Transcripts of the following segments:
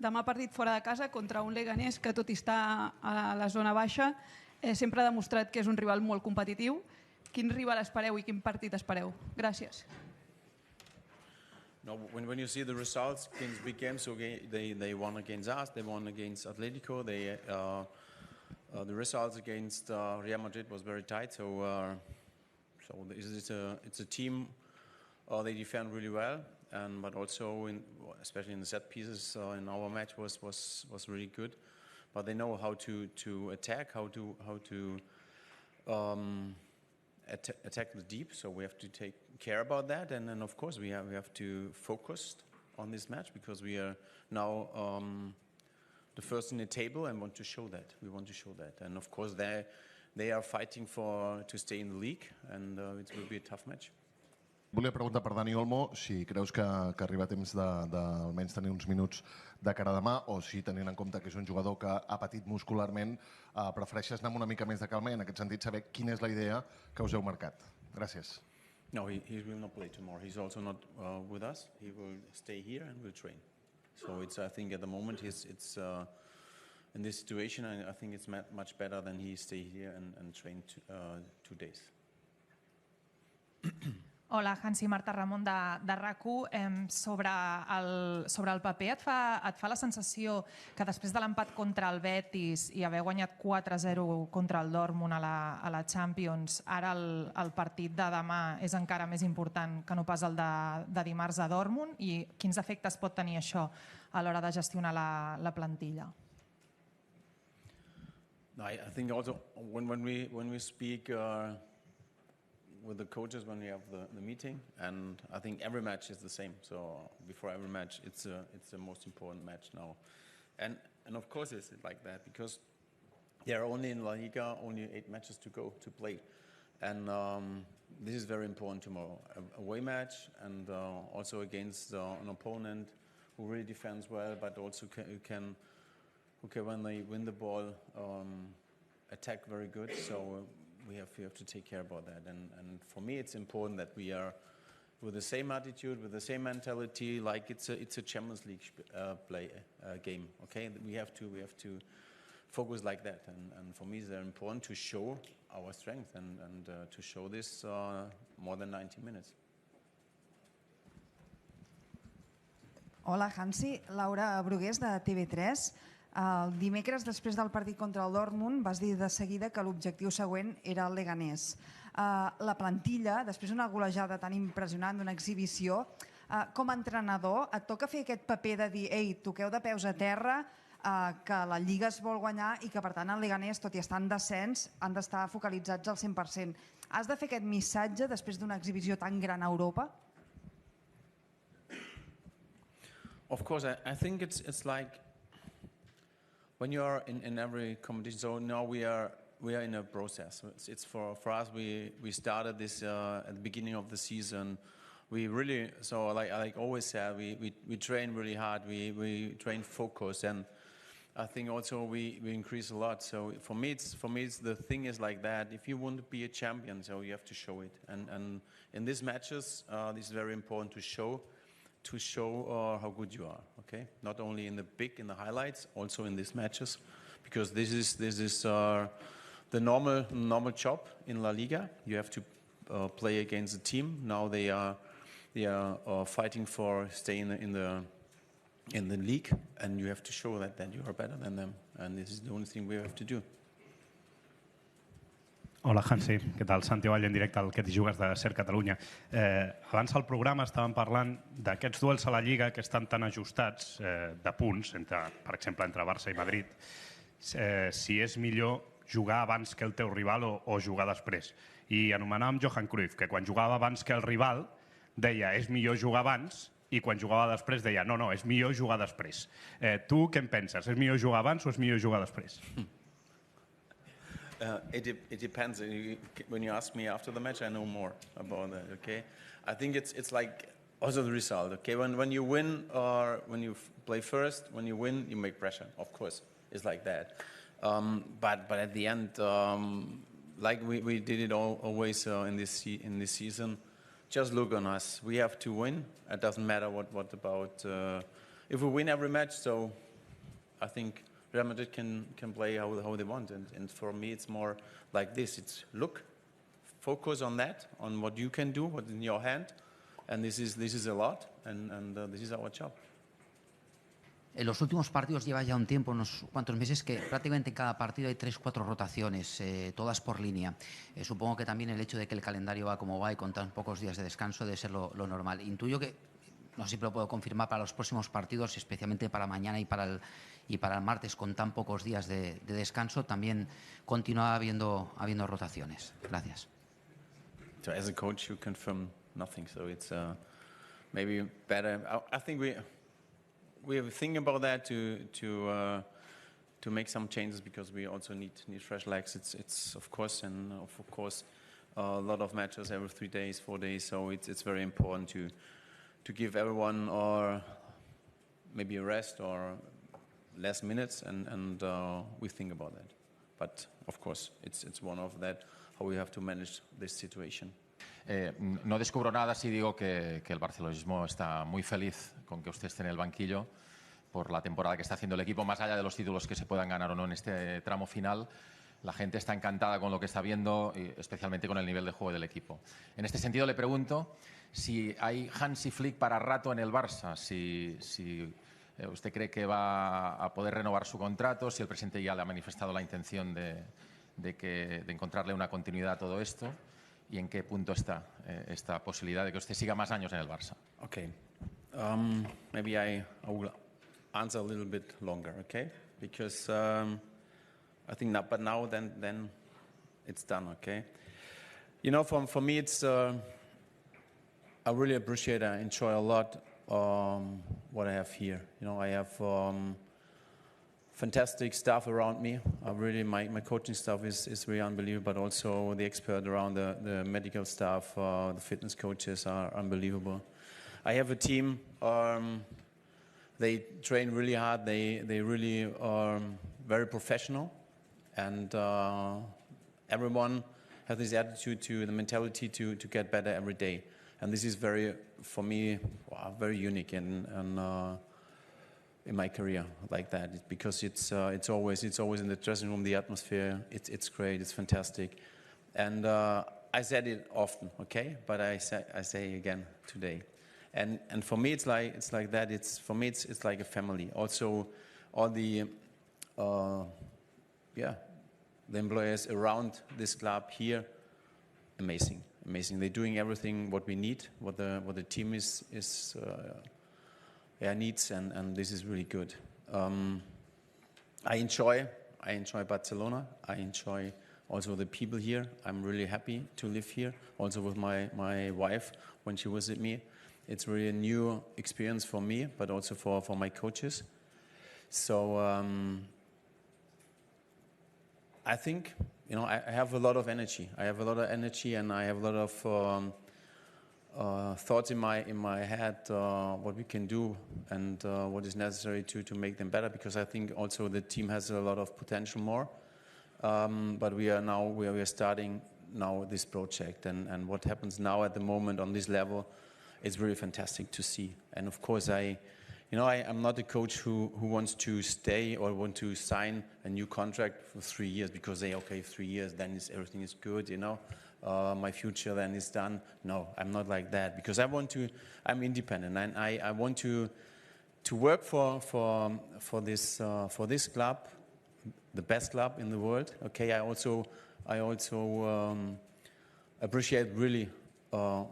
demà partit fora de casa contra un Leganés que, tot i estar a la zona baixa, sempre ha demostrat que és un rival molt competitiu. Quin rival espereu i quin partit espereu? Gràcies. No, when you see the results against big games, they won against us, they won against Atletico. The results against Real Madrid was very tight. So it's a team. They defend really well, but also especially in the set pieces in our match was really good. But they know how to attack, how to attack the deep, so we have to take care about that, and then of course we have to focus on this match because we are now the first in the table and want to show that. We want to show that, and of course they are fighting to stay in the league, and it will be a tough match. Volia preguntar per Dani Olmo si creus que arriba temps d'almenys tenir uns minuts de cara a demà, o si, tenint en compte que és un jugador que ha patit muscularment, prefereixes anar amb una mica més de calma i en aquest sentit saber quina és la idea que us heu marcat. Gràcies. No, he will not play tomorrow. He's also not with us. He will stay here and will train. So I think at the moment it's in this situation, I think it's much better than he stay here and train 2 days. Hola, Hansi, Marta Ramon de RAC1. Sobre el paper et fa la sensació que després de l'empat contra el Betis i haver guanyat 4-0 contra el Dortmund a la Champions, ara el partit de demà és encara més important que no pas el de dimarts a Dortmund, i quins efectes pot tenir això a l'hora de gestionar la plantilla? I think also when we speak with the coaches when we have the meeting, and I think every match is the same. So before every match, it's the most important match now, and of course it's like that because there are only in La Liga only 8 matches to go to play, and this is very important tomorrow. Away match, and also against an opponent who really defends well, but also who can when they win the ball attack very good. So we have to take care about that, and for me it's important that we are with the same attitude, with the same mentality, like it's a Champions League game. Okay, we have to focus like that, and for me it's very important to show our strength and to show this more than 90 minutes. Hola, Hansi. Laura Brugués, de TV3. El dimecres, després del partit contra el Dortmund, vas dir de seguida que l'objectiu següent era el Leganés. La plantilla, després d'una golejada tan impressionant, d'una exhibició, com a entrenador, et toca fer aquest paper de dir «Ei, toqueu de peus a terra, que la Lliga es vol guanyar i que, per tant, el Leganés, tot i estar en descens, han d'estar focalitzats al 100%». Has de fer aquest missatge després d'una exhibició tan gran a Europa? Of course, I think it's like when you are in every competition. So now we are in a process. It's for us. We started this at the beginning of the season. We really, so like I always said, we train really hard. We train focus, and I think also we increase a lot. So for me it's the thing is like that. If you want to be a champion, so you have to show it. And in these matches, this is very important to show how good you are. Okay, not only in the highlights, also in these matches, because this is the normal job in La Liga. You have to play against the team. Now they are fighting for staying in the league, and you have to show that you are better than them, and this is the only thing we have to do. Hola, Hansi. Què tal? Santi Vall, en directe al Que t'hi jugues de Ser Catalunya. Abans al programa estàvem parlant d'aquests duels a la Lliga que estan tan ajustats de punts, per exemple, entre Barça i Madrid, si és millor jugar abans que el teu rival o jugar després. I anomenàvem Johan Cruyff, que quan jugava abans que el rival deia és millor jugar abans, i quan jugava després deia no, és millor jugar després. Tu què en penses? És millor jugar abans o és millor jugar després? It depends. When you ask me after the match, I know more about that. Okay, I think it's like also the result. Okay, when you win or when you play first, when you win, you make pressure. Of course, it's like that. But at the end, like we did it always in this season. Just look on us. We have to win. It doesn't matter what about if we win every match. So I think Real Madrid can play how they want, and for me it's more like this. It's look, focus on that, on what you can do, what's in your hand, and this is a lot, and this is our job. En los últimos partidos lleva ya un tiempo, unos cuantos meses, que prácticamente en cada partido hay 3 o 4 rotaciones, todas por línea. Supongo que también el hecho de que el calendario va como va y con tan pocos días de descanso debe ser lo normal. Intuyo que, no sé si lo puedo confirmar, para los próximos partidos, especialmente para mañana y para el martes, con tan pocos días de descanso, también continúa habiendo rotaciones. Gracias. So as a coach, you confirm nothing, so it's maybe better. I think we are thinking about that to make some changes, because we also need fresh legs. It's of course, and of course a lot of matches every 3 days, 4 days. So it's very important to give everyone or maybe a rest or less minutes, and we think about that. But of course, it's one of that how we have to manage this situation. No descubro nada si digo que el barcelonismo está muy feliz con que usted esté en el banquillo por la temporada que está haciendo el equipo, más allá de los títulos que se puedan ganar o no en este tramo final. La gente está encantada con lo que está viendo, y especialmente con el nivel de juego del equipo. En este sentido le pregunto si hay Hansi Flick para rato en el Barça, si usted cree que va a poder renovar su contrato, si el presidente ya le ha manifestado la intención de encontrarle una continuidad a todo esto, y en qué punto está esta posibilidad de que usted siga más años en el Barça. Okay, maybe I will answer a little bit longer, okay? Because I think now, but now then it's done, okay? You know, for me it's I really appreciate, I enjoy a lot what I have here. You know, I have fantastic staff around me. Really, my coaching staff is really unbelievable, but also the expert around the medical staff, the fitness coaches are unbelievable. I have a team. They train really hard. They really are very professional, and everyone has this attitude to the mentality to get better every day. And this is very, for me, very unique in my career like that, because it's always in the dressing room, the atmosphere, it's great, it's fantastic, and I said it often, okay, but I say again today, and for me it's like that. For me it's like a family. Also, all the the employees around this club here, amazing. They're doing everything what we need, what the team needs, and this is really good. I enjoy Barcelona. I enjoy also the people here. I'm really happy to live here, also with my wife when she was with me. It's really a new experience for me, but also for my coaches. So I think, you know, I have a lot of energy. And I have a lot of thoughts in my head, what we can do and what is necessary to make them better, because I think also the team has a lot of potential more. But we are starting now this project, and what happens now at the moment on this level is really fantastic to see. And of course, I'm not a coach who wants to stay or want to sign a new contract for 3 years because 3 years, then everything is good, you know. My future then is done. No, I'm not like that, because I'm independent, and I want to work for this club, the best club in the world. Okay, I also appreciate really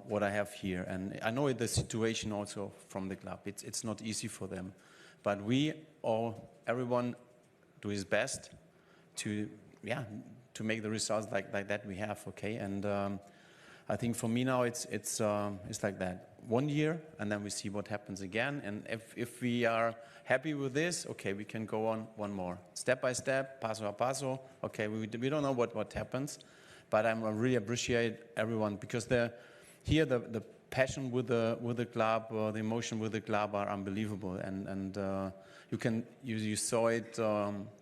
what I have here, and I know the situation also from the club. It's not easy for them, but everyone do his best to make the results like that we have, okay? And I think for me now it's like that. 1 year, and then we see what happens again. And if we are happy with this, okay, we can go on one more, step by step, paso a paso. Okay, we don't know what happens, but I really appreciate everyone, because the passion with the club, the emotion with the club are unbelievable, and you saw it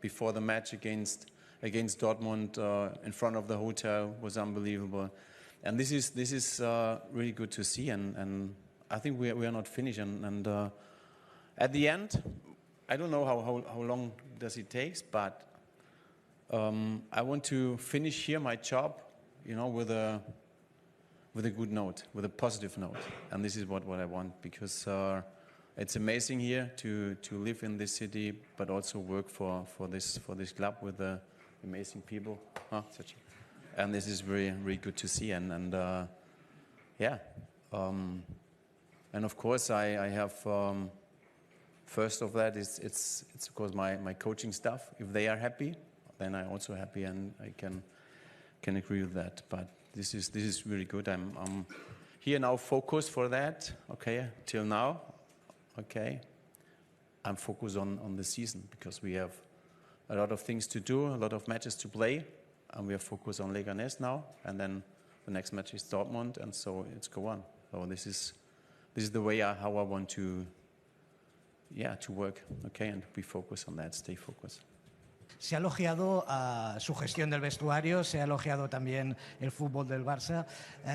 before the match against Dortmund in front of the hotel was unbelievable, and this is really good to see, and I think we are not finished, and at the end, I don't know how long does he take, but I want to finish here my job, with a good note, with a positive note, and this is what I want, because it's amazing here to live in this city, but also work for this club with amazing people. And this is very, very good to see, and of course I have. First of that it's of course my coaching staff. If they are happy, then I'm also happy, and I can agree with that. But this is really good. I'm here now, focused for that. Okay, till now. Okay, I'm focused on the season, because we have a lot of things to do, a lot of matches to play, and we are focused on Leganés now. And then the next match is Dortmund, and so it's go on. So this is the way how I want to work. Okay, and be focused on that. Stay focused. Se ha elogiado su gestión del vestuario, se ha elogiado también el fútbol del Barça,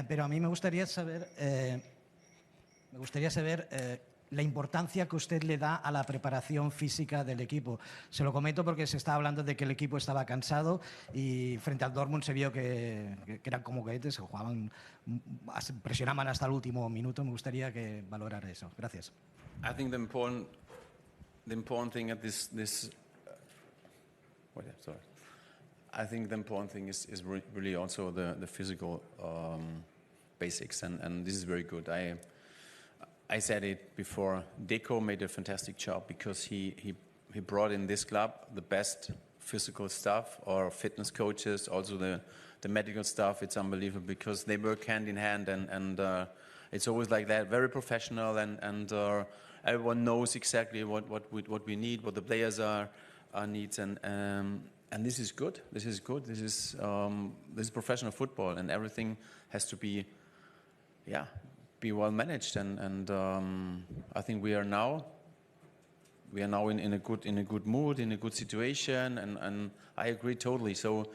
pero a mí me gustaría saber la importancia que usted le da a la preparación física del equipo. Se lo comento porque se está hablando de que el equipo estaba cansado y frente al Dortmund se vio que eran como cohetes, que jugaban, presionaban hasta el último minuto. Me gustaría que valorara eso. Gracias. I think the important thing at this I think the important thing is really also the physical basics, and this is very good. I said it before. Deco made a fantastic job, because he brought in this club the best physical stuff, or fitness coaches, also the medical stuff. It's unbelievable, because they work hand in hand, and it's always like that, very professional, and everyone knows exactly what we need, what the players are needs, and this is good. This is good. This is professional football, and everything has to be well managed, and I think we are now in a good mood, in a good situation, and I agree totally. So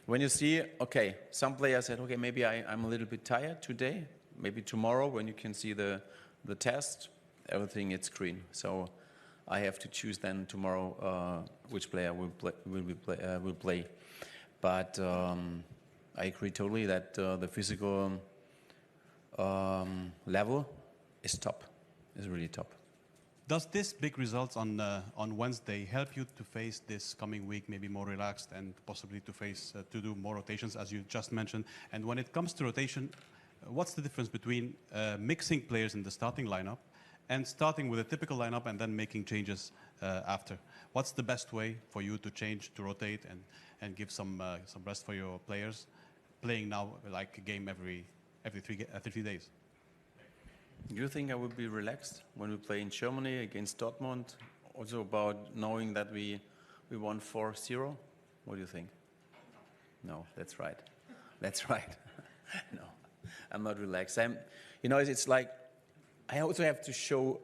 when you see, okay, some players said, okay, maybe I'm a little bit tired today, maybe tomorrow when you can see the test, everything it's green. So I have to choose then tomorrow which player will play. But I agree totally that the physical level is top, is really top. Does this big results on Wednesday help you to face this coming week maybe more relaxed, and possibly to do more rotations, as you just mentioned? And when it comes to rotation, what's the difference between mixing players in the starting lineup and starting with a typical lineup and then making changes after? What's the best way for you to change, to rotate, and give some rest for your players, playing now like a game every 3 days? Do you think I would be relaxed when we play in Germany against Dortmund? Also about knowing that we won 4-0? What do you think? No, that's right. That's right. No, I'm not relaxed. It's like I also have to show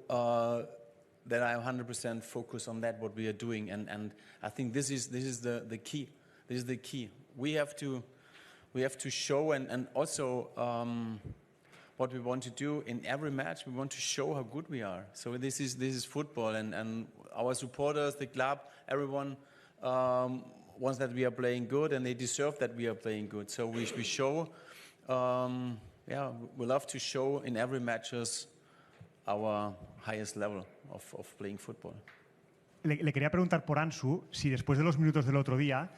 that I'm 100% focused on that, what we are doing, and I think this is the key. This is the key. We have to show, and also what we want to do in every match. We want to show how good we are. So this is football, and our supporters, the club, everyone wants that we are playing good, and they deserve that we are playing good. So we show, we love to show in every matches our highest level of playing football. Le quería preguntar por Ansu, si después de los minutos del otro día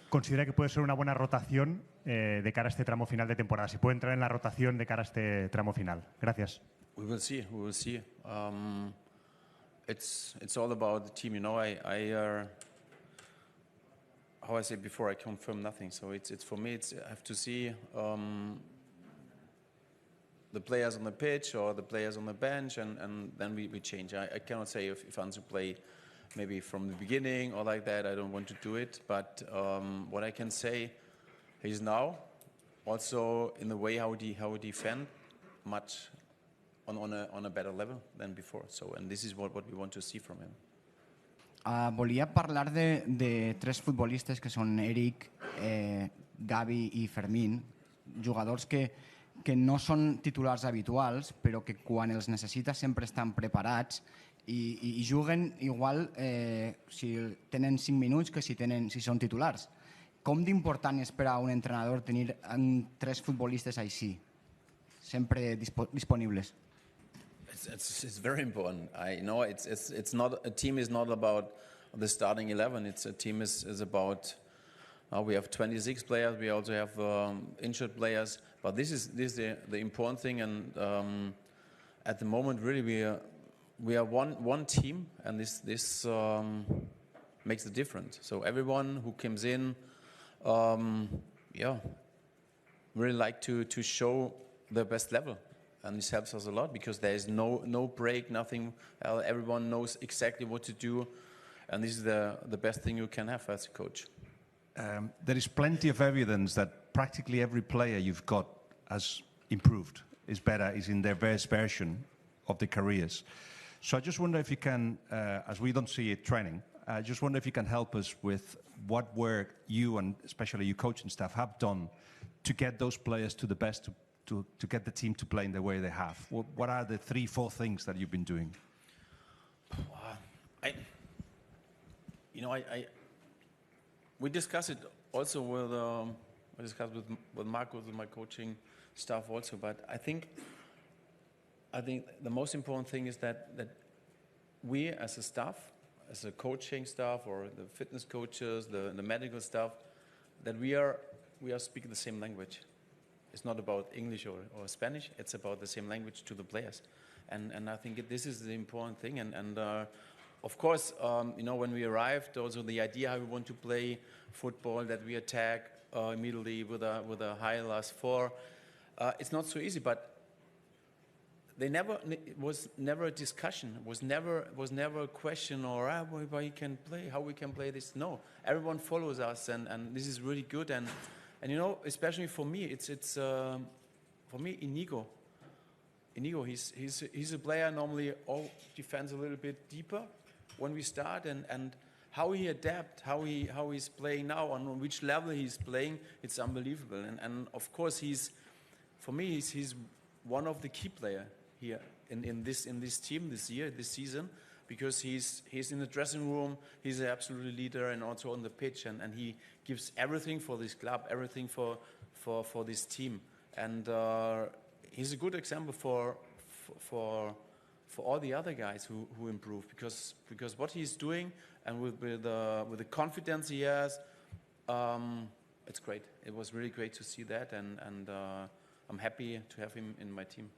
considera que puede ser una buena rotación de cara a este tramo final de temporada, si puede entrar en la rotación de cara a este tramo final. Gracias. We will see. It's all about the team, how I said before, I confirm nothing. So it's for me. I have to see the players on the pitch or the players on the bench, and then we change. I cannot say if Hansi play maybe from the beginning or like that. I don't want to do it. But what I can say, he's now also in the way how he defend much on a better level than before. So, and this is what we want to see from him. Volia parlar de tres futbolistes que són Eric, Gavi i Fermín, jugadors que no són titulars habituals, però que quan els necessita sempre estan preparats i juguen igual si tenen 5 minuts que si són titulars. Com d'important és per a un entrenador tenir 3 futbolistes així, sempre disponibles? It's very important. I know it's not a team is not about the starting 11. A team is about. We have 26 players. We also have injured players. But this is the important thing. And at the moment, really, we are one team, and this makes the difference. So everyone who comes in, really like to show their best level. And this helps us a lot because there is no break, nothing. Everyone knows exactly what to do, and this is the best thing you can have as a coach. There is plenty of evidence that practically every player you've got has improved, is better, is in their best version of their careers. So I just wonder if you can, as we don't see it training, I just wonder if you can help us with what work you and especially your coaching staff have done to get those players to the best, to get the team to play in the way they have. What are the 3-4 things that you've been doing? We discuss it also with I discussed with Marco, with my coaching staff also. But I think the most important thing is that we as a staff, as a coaching staff or the fitness coaches, the medical staff, that we are speaking the same language. It's not about English or Spanish. It's about the same language to the players, and I think this is the important thing. And of course, when we arrived, also the idea how we want to play football, that we attack immediately with a high last 4. It's not so easy, but it was never a discussion. Was never a question or why you can play, how we can play this. No, everyone follows us, and this is really good. And especially for me, it's for me Inigo. He's a player normally all defends a little bit deeper when we start, and how he adapts, how he's playing now, on which level he's playing, it's unbelievable. And of course he's one of the key players here in this team this season, because he's in the dressing room, he's an absolute leader, and also on the pitch, and he gives everything for this club, everything for this team, and he's a good example for all the other guys who improve, because what he's doing and with the confidence he has, it's great. It was really great to see that, and I'm happy to have him in my team.